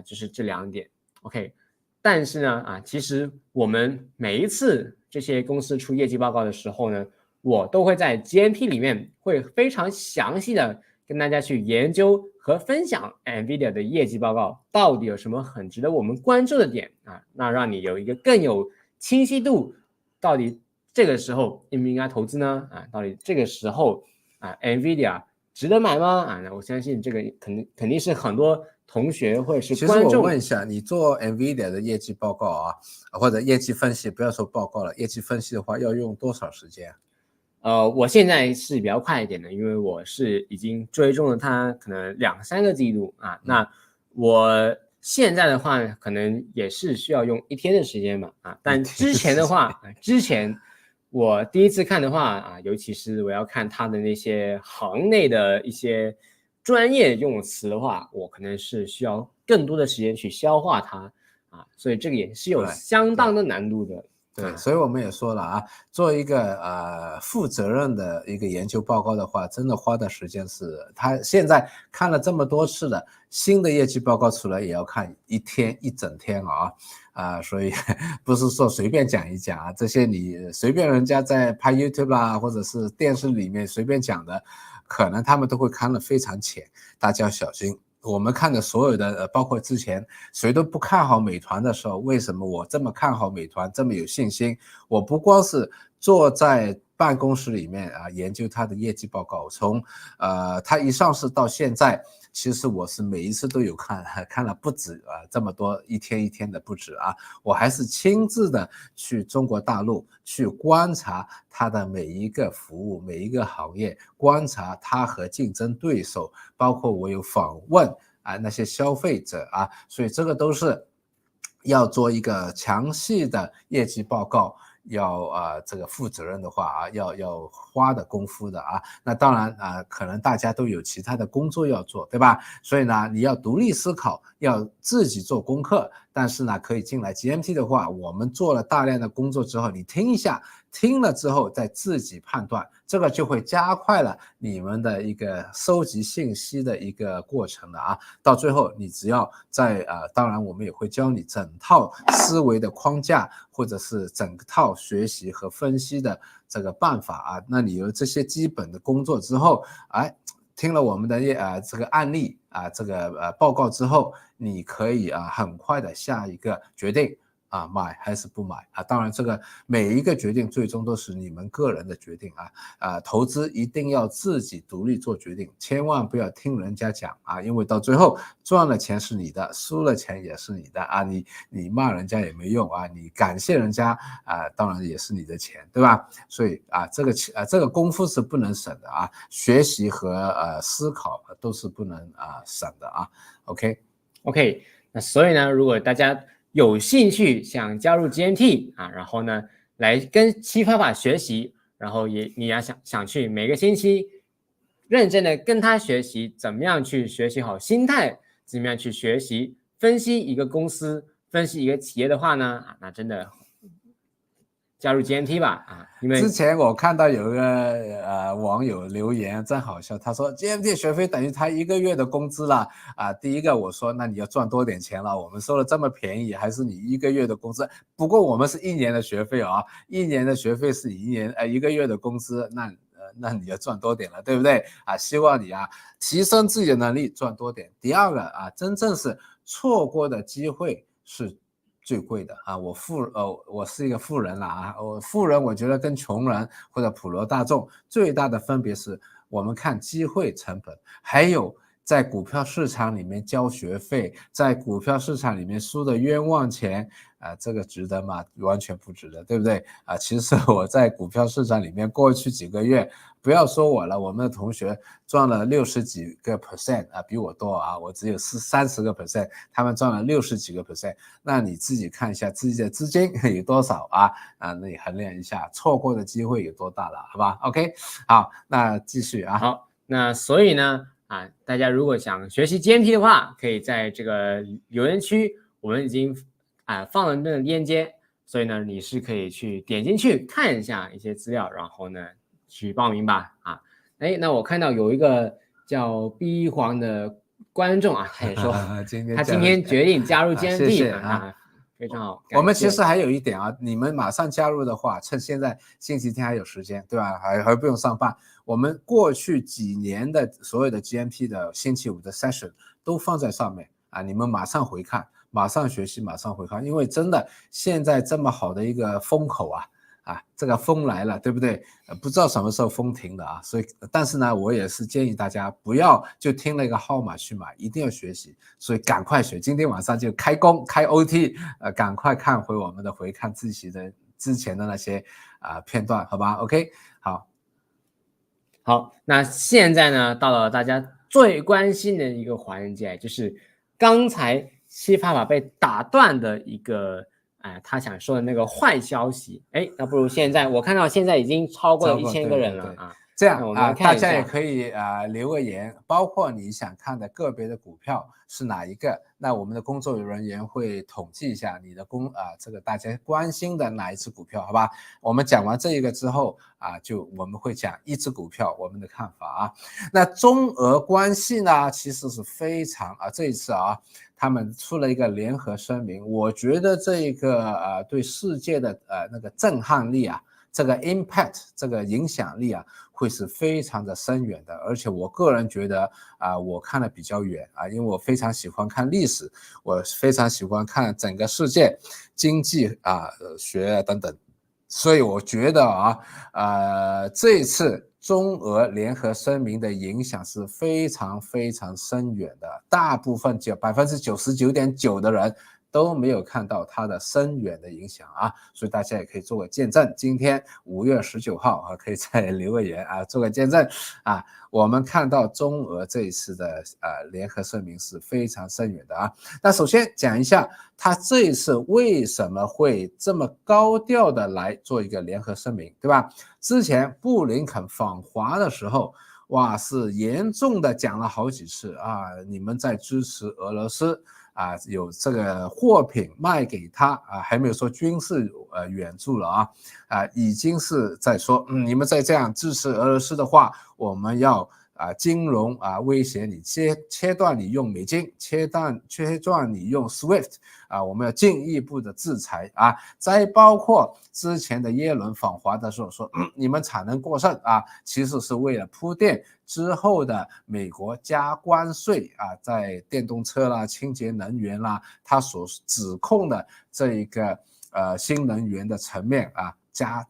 就是这2点 OK。 但是呢其实我们每一次这些公司出业绩报告的时候呢，我都会在 GMT 里面会非常详细的跟大家去研究和分享 NVIDIA 的业绩报告到底有什么很值得我们关注的点那让你有一个更有清晰度，到底这个时候应不应该投资呢到底这个时候NVIDIA 值得买吗那我相信这个肯定是很多同学或者是观众。其实我问一下，你做 NVIDIA 的业绩报告或者业绩分析，不要说报告了，业绩分析的话要用多少时间？我现在是比较快一点的，因为我是已经追踪了它可能2-3个季度那我现在的话可能也是需要用1天的时间吧但之前的话之前我第一次看的话尤其是我要看它的那些行内的一些专业用词的话，我可能是需要更多的时间去消化它所以这个也是有相当的难度的。对，所以我们也说了做一个负责任的一个研究报告的话，真的花的时间是，他现在看了这么多次的新的业绩报告出来，也要看一整天所以不是说随便讲一讲这些你随便人家在拍 YouTube 或者是电视里面随便讲的，可能他们都会看得非常浅，大家要小心。我们看的所有的包括之前谁都不看好美团的时候，为什么我这么看好美团，这么有信心？我不光是坐在办公室里面研究它的业绩报告，从它一上市到现在，其实我是每一次都有看了不止这么多，一天一天的不止我还是亲自的去中国大陆去观察它的每一个服务，每一个行业，观察它和竞争对手，包括我有访问那些消费者所以这个都是要做一个详细的业绩报告，要这个负责任的话要花的功夫的那当然可能大家都有其他的工作要做，对吧？所以呢，你要独立思考，要自己做功课，但是呢，可以进来 GMT 的话，我们做了大量的工作之后，你听一下，听了之后再自己判断，这个就会加快了你们的一个收集信息的一个过程了到最后你只要在当然我们也会教你整套思维的框架，或者是整套学习和分析的这个办法那你有这些基本的工作之后听了我们的这个案例这个报告之后，你可以很快的下一个决定买还是不买当然这个每一个决定最终都是你们个人的决定投资一定要自己独立做决定，千万不要听人家讲因为到最后赚了钱是你的，输了钱也是你的你骂人家也没用你感谢人家当然也是你的钱，对吧？所以这个功夫是不能省的学习和思考都是不能省的OK， 那所以呢，如果大家有兴趣想加入 GMT然后呢来跟7方法学习，然后你要想去每个星期认真的跟他学习，怎么样去学习好心态，怎么样去学习分析一个公司，分析一个企业的话呢那真的加入 GMT 吧因为之前我看到有一个网友留言真好笑，他说 GMT 学费等于他1个月的工资了第一个我说那你要赚多点钱了，我们收了这么便宜，还是你1个月的工资，不过我们是1年的学费1年的学费是1个月的工资，那你要赚多点了，对不对希望你提升自己的能力赚多点。第二个真正是错过的机会是最贵的啊。我是一个富人了啊，富人我觉得跟穷人或者普罗大众最大的分别是我们看机会成本，还有在股票市场里面交学费，在股票市场里面输的冤枉钱这个值得吗？完全不值得，对不对其实我在股票市场里面过去几个月，不要说我了，我们的同学赚了60几个%比我多我只有30个%，他们赚了60几个%，那你自己看一下自己的资金有多少那你衡量一下错过的机会有多大了，好吧 ？OK， 好，那继续好，那所以呢大家如果想学习 GMP 的话，可以在这个留言区，我们已经放了那个链接，所以呢你是可以去点进去看一下一些资料，然后呢去报名吧那我看到有一个叫 B 黄的观众他也说他今天决定加入 GMP 谢谢非常好。我们其实还有一点你们马上加入的话，趁现在星期天还有时间，对吧？还不用上班。我们过去几年的所有的 GMP 的星期五的 session 都放在上面你们马上回看，马上学习，马上回看，因为真的现在这么好的一个风口这个风来了，对不对？不知道什么时候风停的所以，但是呢，我也是建议大家不要就听了一个号码去买，一定要学习，所以赶快学，今天晚上就开工开 OT，赶快看回我们的回看自己的之前的那些片段，好吧 ？OK， 好，那现在呢，到了大家最关心的一个环节，就是刚才七爸爸被打断的一个他想说的那个坏消息。那不如现在我看到现在已经超过了1000个人了这样我们大家也可以留个言，包括你想看的个别的股票是哪一个，那我们的工作人员会统计一下你的这个大家关心的哪一只股票，好吧？我们讲完这一个之后我们会讲一只股票我们的看法那中俄关系呢，其实是非常这一次他们出了一个联合声明，我觉得这个对世界的那个震撼力这个 impact 这个影响力会是非常的深远的，而且我个人觉得我看得比较远因为我非常喜欢看历史，我非常喜欢看整个世界经济学等等，所以我觉得这一次中俄联合声明的影响是非常非常深远的，大部分99.9%的人都没有看到它的深远的影响所以大家也可以做个见证，今天5月19号可以再留个言做个见证我们看到中俄这一次的联合声明是非常深远的那首先讲一下他这一次为什么会这么高调的来做一个联合声明，对吧？之前布林肯访华的时候是严重的讲了好几次你们在支持俄罗斯有这个货品卖给他还没有说军事援助了已经是在说你们再这样支持俄罗斯的话，我们要金融威胁你，切断你用美金，切断你用 SWIFT 我们要进一步的制裁再包括之前的耶伦访华的时候说你们产能过剩其实是为了铺垫之后的美国加关税在电动车啦、清洁能源啦，他所指控的这一个新能源的层面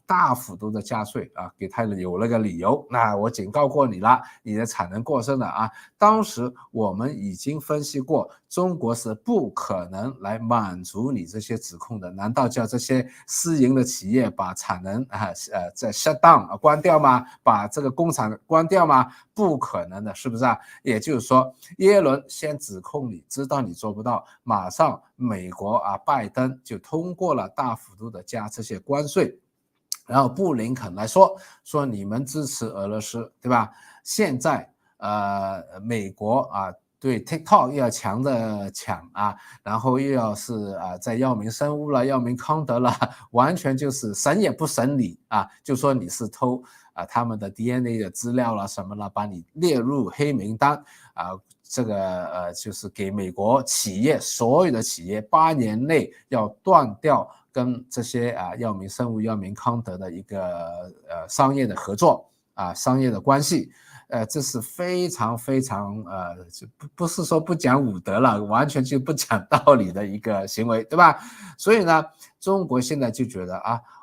大幅度的加税给他有了个理由。那我警告过你了，你的产能过剩了当时我们已经分析过，中国是不可能来满足你这些指控的。难道叫这些私营的企业把产能在 shut down 关掉吗？把这个工厂关掉吗？不可能的，是不是也就是说，耶伦先指控你，知道你做不到，马上美国拜登就通过了大幅度的加这些关税。然后布林肯来说你们支持俄罗斯，对吧？现在美国对 TikTok 又要强的抢然后又要是在药明生物了、药明康德了，完全就是审也不审理就说你是偷他们的 DNA 的资料了什么了，把你列入黑名单这个就是给美国企业所有的企业8年内要断掉跟这些药明生物、药明康德的一个商业的合作商业的关系。这是非常非常不是说不讲武德了，完全就不讲道理的一个行为，对吧？所以呢，中国现在就觉得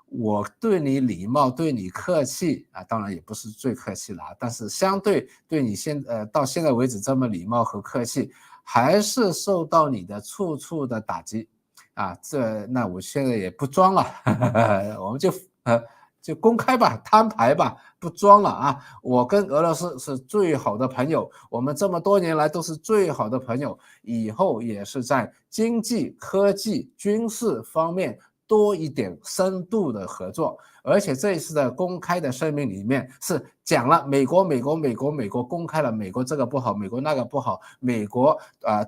我对你礼貌，对你客气当然也不是最客气了但是相对对你到现在为止这么礼貌和客气，还是受到你的处处的打击那我现在也不装了，我们就公开吧，摊牌吧，不装了我跟俄罗斯是最好的朋友，我们这么多年来都是最好的朋友，以后也是在经济、科技、军事方面多一点深度的合作。而且这一次的公开的声明里面是讲了美国公开了美国这个不好，美国那个不好，美国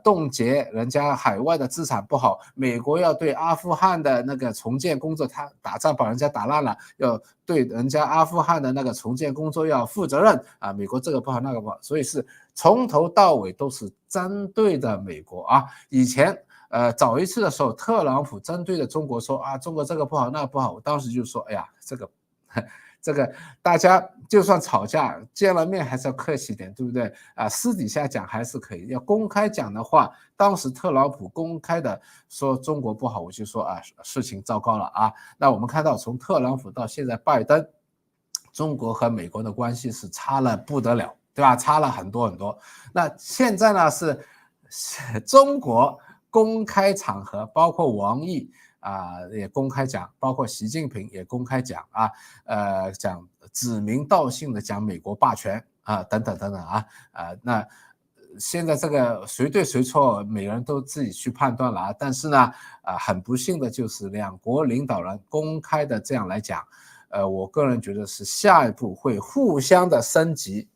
冻结人家海外的资产不好，美国要对阿富汗的那个重建工作，他打仗把人家打烂了，要对人家阿富汗的那个重建工作要负责任美国这个不好那个不好，所以是从头到尾都是针对的美国以前早一次的时候，特朗普针对着中国说中国这个不好那个不好，我当时就说，哎呀，这个大家就算吵架见了面还是要客气点，对不对私底下讲还是可以，要公开讲的话，当时特朗普公开的说中国不好，我就说事情糟糕了那我们看到从特朗普到现在拜登，中国和美国的关系是差了不得了，对吧？差了很多很多。那现在呢是中国公开场合，包括王毅也公开讲，包括习近平也公开讲讲指名道姓的讲美国霸权等等等等那现在这个谁对谁错，每个人都自己去判断了但是呢很不幸的就是两国领导人公开的这样来讲。我个人觉得是下一步会互相的升级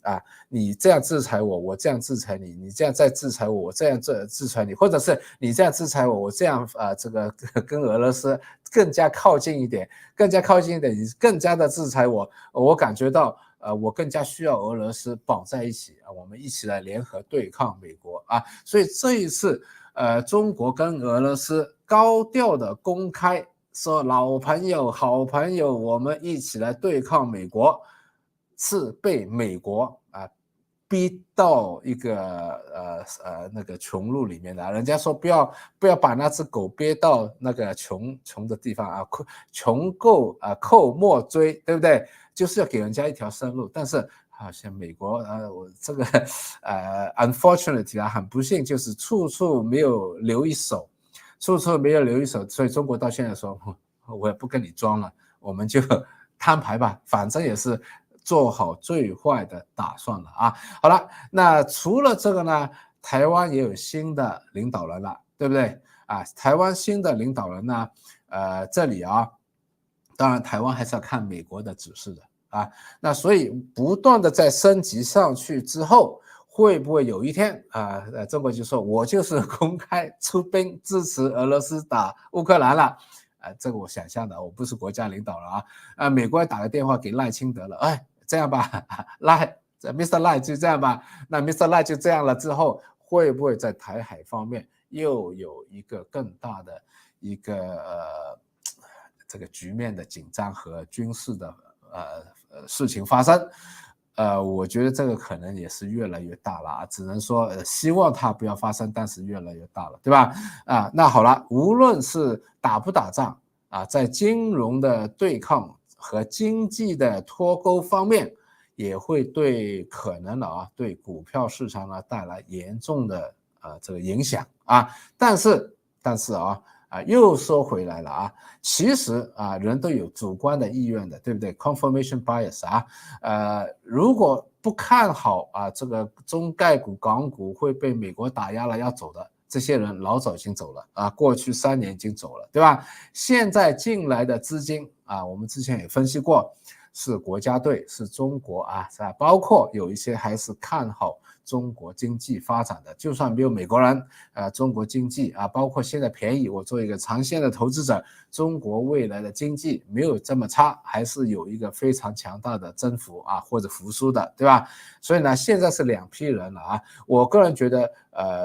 你这样制裁我，我这样制裁你，你这样再制裁我，我这样制裁你，或者是你这样制裁我，我这样这个跟俄罗斯更加靠近一点，你更加的制裁我，我感觉到我更加需要俄罗斯绑在一起我们一起来联合对抗美国所以这一次中国跟俄罗斯高调的公开。说老朋友好朋友我们一起来对抗美国，是被美国逼到一个那个穷路里面的人家说不要把那只狗憋到那个穷的地方穷够寇莫追，对不对？就是要给人家一条生路，但是好像美国我这个unfortunately 很不幸就是处处没有留一手，所以中国到现在说我也不跟你装了，我们就摊牌吧，反正也是做好最坏的打算了好了，那除了这个呢，台湾也有新的领导人了，对不对台湾新的领导人呢这里当然台湾还是要看美国的指示的那所以不断的在升级上去之后，会不会有一天中国就说我就是公开出兵支持俄罗斯打乌克兰了这个我想象的，我不是国家领导了美国也打个电话给赖清德了，这样吧Mr. 赖就这样吧，那 Mr. 赖就这样了之后，会不会在台海方面又有一个更大的一个这个局面的紧张和军事的事情发生我觉得这个可能也是越来越大了只能说希望它不要发生，但是越来越大了，对吧那好了，无论是打不打仗在金融的对抗和经济的脱钩方面，也会对可能对股票市场带来严重的这个影响但是又说回来了其实人都有主观的意愿的，对不对 ？Confirmation bias 如果不看好这个中概股、港股会被美国打压了要走的，这些人老早已经走了过去3年已经走了，对吧？现在进来的资金我们之前也分析过，是国家队，是中国包括有一些还是看好中国经济发展的，就算没有美国人中国经济包括现在便宜，我做一个长线的投资者，中国未来的经济没有这么差，还是有一个非常强大的增幅或者复苏的，对吧？所以呢，现在是两批人了我个人觉得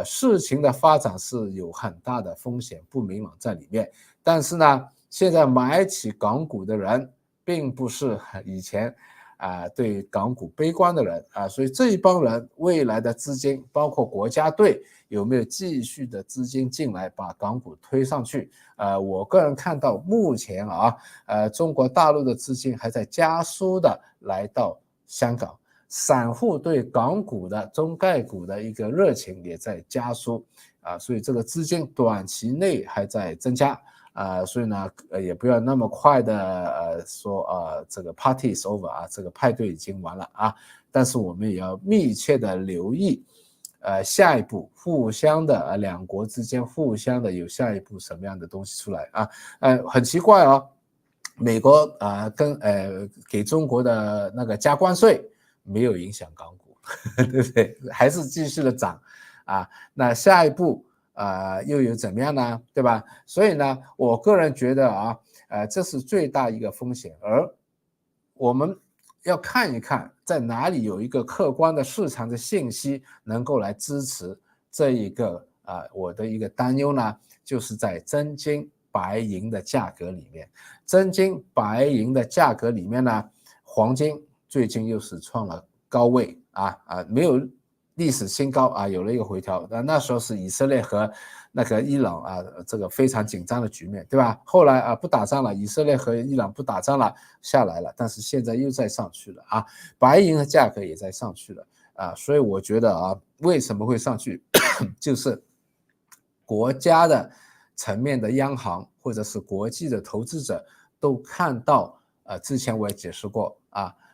事情的发展是有很大的风险不明朗在里面，但是呢，现在买起港股的人并不是以前对港股悲观的人所以这一帮人未来的资金，包括国家队有没有继续的资金进来把港股推上去？我个人看到目前中国大陆的资金还在加速的来到香港，散户对港股的中概股的一个热情也在加速所以这个资金短期内还在增加所以呢也不要那么快的说这个 party is over 这个派对已经完了但是我们也要密切的留意下一步互相的两国之间互相的有下一步什么样的东西出来很奇怪美国给中国的那个加关税没有影响港股对不对？还是继续的涨那下一步又有怎么样呢？对吧？所以呢，我个人觉得这是最大一个风险，而我们要看一看在哪里有一个客观的市场的信息能够来支持这一个我的一个担忧呢，就是在真金白银的价格里面，真金白银的价格里面呢，黄金最近又是创了高位没有历史新高有了一个回调，那时候是以色列和那个伊朗这个非常紧张的局面，对吧？后来不打仗了，以色列和伊朗不打仗了，下来了，但是现在又再上去了白银的价格也在上去了所以我觉得为什么会上去，就是国家的层面的央行或者是国际的投资者都看到之前我也解释过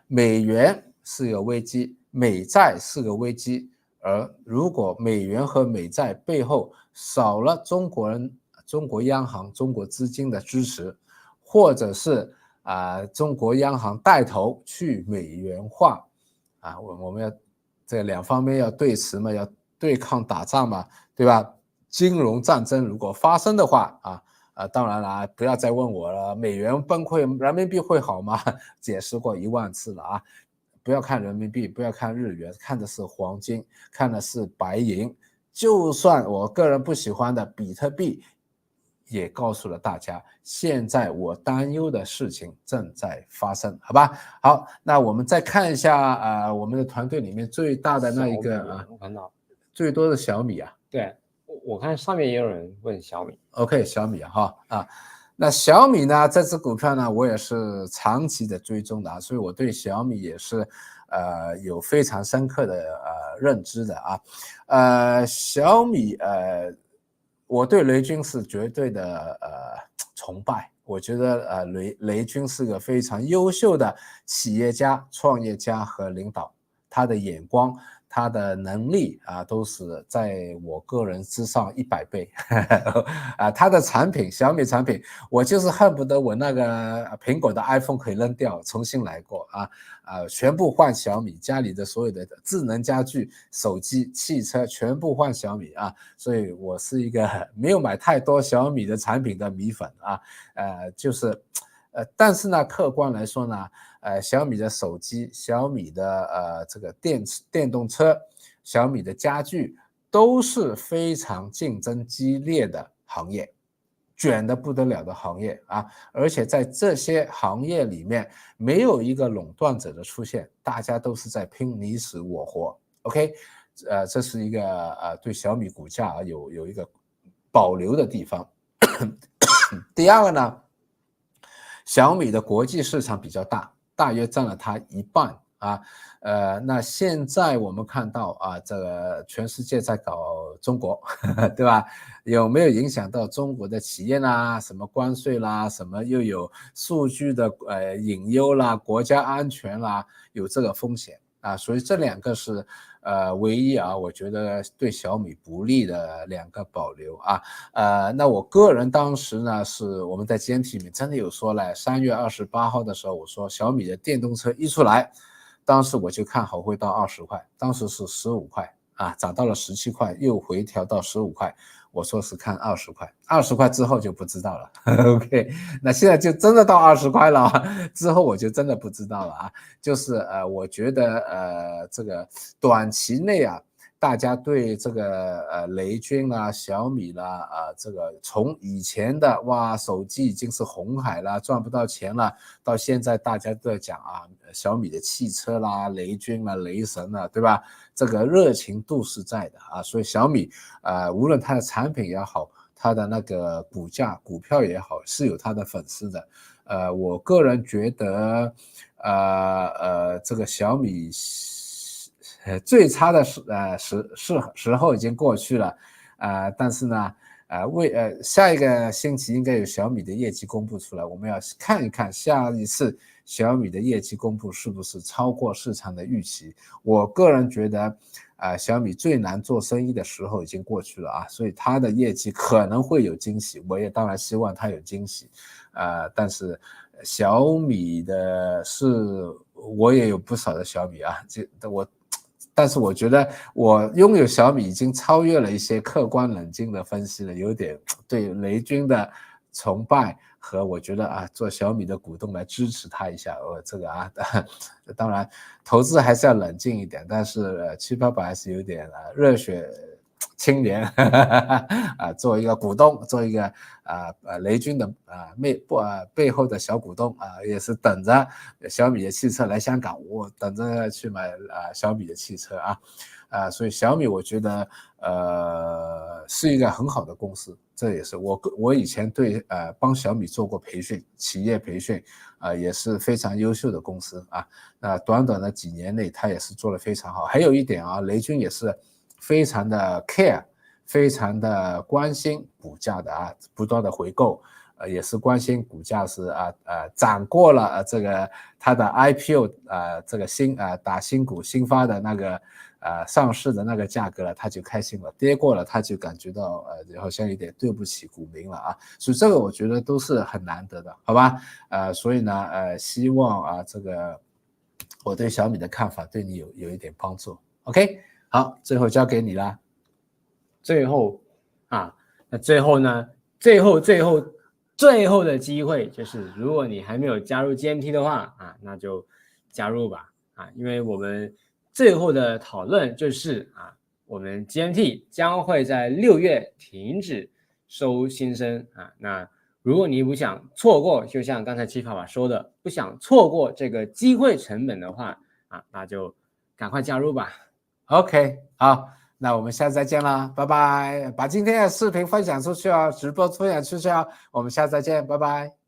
美元是有危机，美债是个危机，而如果美元和美债背后少了中国央行中国资金的支持，或者是中国央行带头去美元化我们要这两方面要对持嘛，要对抗打仗嘛，对吧？金融战争如果发生的话当然了不要再问我了，美元崩溃人民币会好吗？解释过1万次了不要看人民币，不要看日元，看的是黄金，看的是白银，就算我个人不喜欢的比特币也告诉了大家现在我担忧的事情正在发生，好吧？好，那我们再看一下我们的团队里面最大的那一个我看到最多的小米对，我看上面也有人问小米 OK 小米那小米呢这只股票呢我也是长期的追踪的所以我对小米也是有非常深刻的认知的小米我对雷军是绝对的崇拜，我觉得雷军是个非常优秀的企业家、创业家和领导，他的眼光他的能力都是在我个人之上100倍他的产品小米产品我就是恨不得我那个苹果的 iPhone 可以扔掉重新来过全部换小米，家里的所有的智能家具手机汽车全部换小米所以我是一个没有买太多小米的产品的米粉就是但是呢客观来说呢小米的手机小米的这个电动车小米的家具都是非常竞争激烈的行业，卷得不得了的行业而且在这些行业里面没有一个垄断者的出现，大家都是在拼你死我活 OK 这是一个对小米股价有一个保留的地方第二个呢小米的国际市场比较大约占了它1半那现在我们看到这个全世界在搞中国对吧？有没有影响到中国的企业啦？什么关税啦？什么又有数据的隐忧啦？国家安全啦？有这个风险所以这两个是唯一我觉得对小米不利的2个保留那我个人当时呢是我们在监体里面真的有说了3月28号的时候我说小米的电动车一出来，当时我就看好会到20块，当时是15块涨到了17块，又回调到15块，我说是看20块，20块之后就不知道了OK 那现在就真的到20块了之后我就真的不知道了就是我觉得这个短期内大家对这个雷军啦、小米啦这个从以前的哇手机已经是红海了，赚不到钱了，到现在大家都在讲小米的汽车啦、雷军啦、雷神啦，对吧？这个热情度是在的所以小米无论它的产品也好，它的那个股票也好，是有它的粉丝的。我个人觉得这个小米最差的时候已经过去了，但是呢，下一个星期应该有小米的业绩公布出来，我们要看一看下一次小米的业绩公布是不是超过市场的预期。我个人觉得，小米最难做生意的时候已经过去了所以它的业绩可能会有惊喜，我也当然希望它有惊喜，但是小米的我也有不少的小米但是我觉得我拥有小米已经超越了一些客观冷静的分析了，有点对雷军的崇拜和我觉得做小米的股东来支持他一下，这个当然投资还是要冷静一点，但是788还是有点热血青年做一个股东，做一个雷军的背后的小股东也是等着小米的汽车来香港，我等着去买小米的汽车所以小米我觉得是一个很好的公司，这也是我以前对帮小米做过培训，企业培训也是非常优秀的公司那短短的几年内它也是做得非常好。还有一点雷军也是非常的 care， 非常的关心股价的不断的回购，也是关心股价是涨过了这个它的 IPO 这个打新股新发的那个上市的那个价格了，他就开心了，跌过了他就感觉到好像有点对不起股民了所以这个我觉得都是很难得的，好吧？所以呢希望这个我对小米的看法对你有一点帮助。 OK， 好，最后交给你啦。最后那最后呢，最后的机会就是，如果你还没有加入 GMT 的话那就加入吧因为我们最后的讨论就是我们 GMT 将会在6月停止收新生那如果你不想错过，就像刚才788说的，不想错过这个机会成本的话那就赶快加入吧。 OK， 好，那我们下次再见啦，拜拜！把今天的视频分享出去直播分享出去我们下次再见，拜拜。